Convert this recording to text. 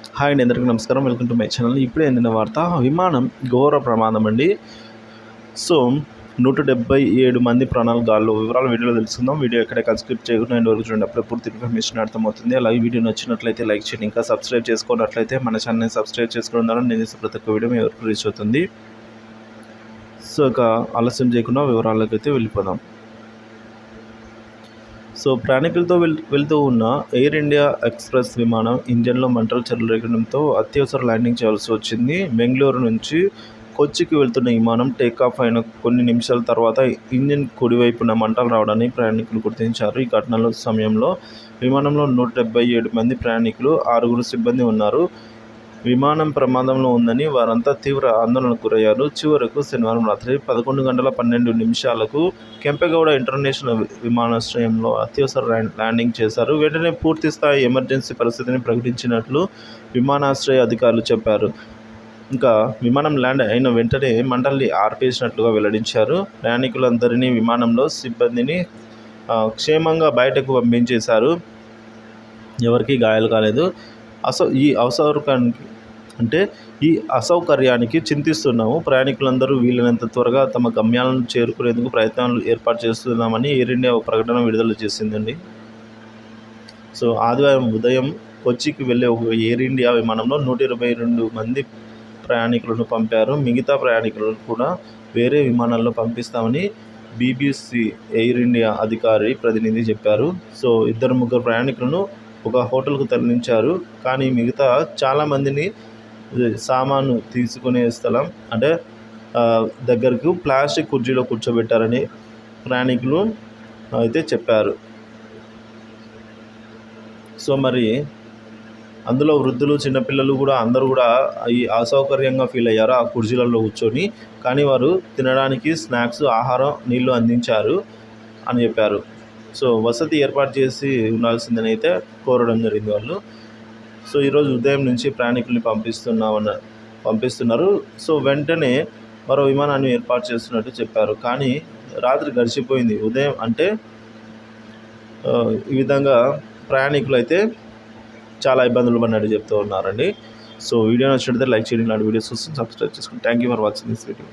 Hi అండి, అందరికీ నమస్కారం. Welcome to my channel. ఇప్పుడే అందిన వార్త, విమానం ఘోర ప్రమాదం అండి. సో 177 మంది ప్రాణాలు గాల్లో. వివరాలు వీడియోలో తెలుసుకుందాం. వీడియో ఎక్కడ స్కిప్ చేయకుండా ఎండ్ వరకు చూడండి. అప్పుడే పూర్తి ఇన్ఫర్మేషన్ అర్థమవుతుంది. అలాగే వీడియో నచ్చినట్లయితే లైక్ చేయండి. ఇంకా సబ్స్క్రైబ్ చేసుకున్నట్లయితే మన ఛానల్ని సబ్స్క్రైబ్ చేసుకోవడం ద్వారా నేను చేసే ప్రతి ఒక్క వీడియో మీ వరకు రీచ్ అవుతుంది. సో ఇక ఆలస్యం చేయకుండా వివరాల్లోకి అయితే వెళ్ళిపోదాం. సో ప్రయాణికులతో వెళ్తూ ఉన్న ఎయిర్ ఇండియా ఎక్స్ప్రెస్ విమానం ఇంజన్లో మంటలు చెలరేగడంతో అత్యవసర ల్యాండింగ్ చేయాల్సి వచ్చింది. బెంగళూరు నుంచి కొచ్చికి వెళ్తున్న విమానం టేకాఫ్ అయిన కొన్ని నిమిషాల తర్వాత ఇంజిన్ కుడివైపున మంటలు రావడాన్ని ప్రయాణికులు గుర్తించారు. ఈ ఘటనలో సమయంలో విమానంలో 177 మంది ప్రయాణికులు, 6 సిబ్బంది ఉన్నారు. విమానం ప్రమాదంలో ఉందని వారంతా తీవ్ర ఆందోళనకు గురయ్యారు. చివరకు శనివారం రాత్రి 11:12 కెంపెగౌడ ఇంటర్నేషనల్ విమానాశ్రయంలో అత్యవసర ల్యాండింగ్ చేశారు. వెంటనే పూర్తి స్థాయి ఎమర్జెన్సీ పరిస్థితిని ప్రకటించినట్లు విమానాశ్రయ అధికారులు చెప్పారు. ఇంకా విమానం ల్యాండ్ అయిన వెంటనే మంటల్ని ఆర్పేసినట్లుగా వెల్లడించారు. ప్రయాణికులందరినీ, విమానంలో సిబ్బందిని క్షేమంగా బయటకు పంపించేశారు. ఎవరికీ గాయాలు కాలేదు. ఈ అసౌకర్యానికి చింతిస్తున్నాము. ప్రయాణికులందరూ వీలైనంత త్వరగా తమ గమ్యాలను చేరుకునేందుకు ప్రయత్నాలు ఏర్పాటు చేస్తున్నామని ఎయిర్ ఇండియా ఒక ప్రకటన విడుదల చేసిందండి. సో ఆదివారం ఉదయం కొచ్చికి వెళ్ళే ఒక ఎయిర్ ఇండియా విమానంలో 122 మంది ప్రయాణికులను పంపారు. మిగతా ప్రయాణికులను కూడా వేరే విమానాల్లో పంపిస్తామని BBC ఎయిర్ ఇండియా అధికారి ప్రతినిధి చెప్పారు. సో 2-3 ప్రయాణికులను ఒక హోటల్కు తరలించారు. కానీ మిగతా చాలామందిని సామాను తీసుకునే స్థలం దగ్గరకు ప్లాస్టిక్ కుర్చీలో కూర్చోబెట్టారని ప్రయాణికులు అయితే చెప్పారు. సో మరి అందులో వృద్ధులు, చిన్నపిల్లలు కూడా అందరూ కూడా ఈ అసౌకర్యంగా ఫీల్ అయ్యారు ఆ కుర్చీలలో కూర్చొని. కానీ వారు తినడానికి స్నాక్స్, ఆహారం, నీళ్లు అందించారు అని చెప్పారు. సో వసతి ఏర్పాటు చేసి ఉండాల్సిందని అయితే కోరడం జరిగింది వాళ్ళు. సో ఈరోజు ఉదయం నుంచి ప్రయాణికుల్ని పంపిస్తున్నారు. సో వెంటనే మరో విమానాన్ని ఏర్పాటు చేస్తున్నట్టు చెప్పారు. కానీ రాత్రి గడిచిపోయింది. ఉదయం ఈ విధంగా ప్రయాణికులు అయితే చాలా ఇబ్బందులు పడినట్టు చెప్తూ ఉన్నారండి. సో వీడియో నచ్చినట్లయితే లైక్ చేయండి. ఇలాంటి వీడియోస్ చూసి సబ్స్క్రైబ్ చేసుకోండి. Thank you for watching this video.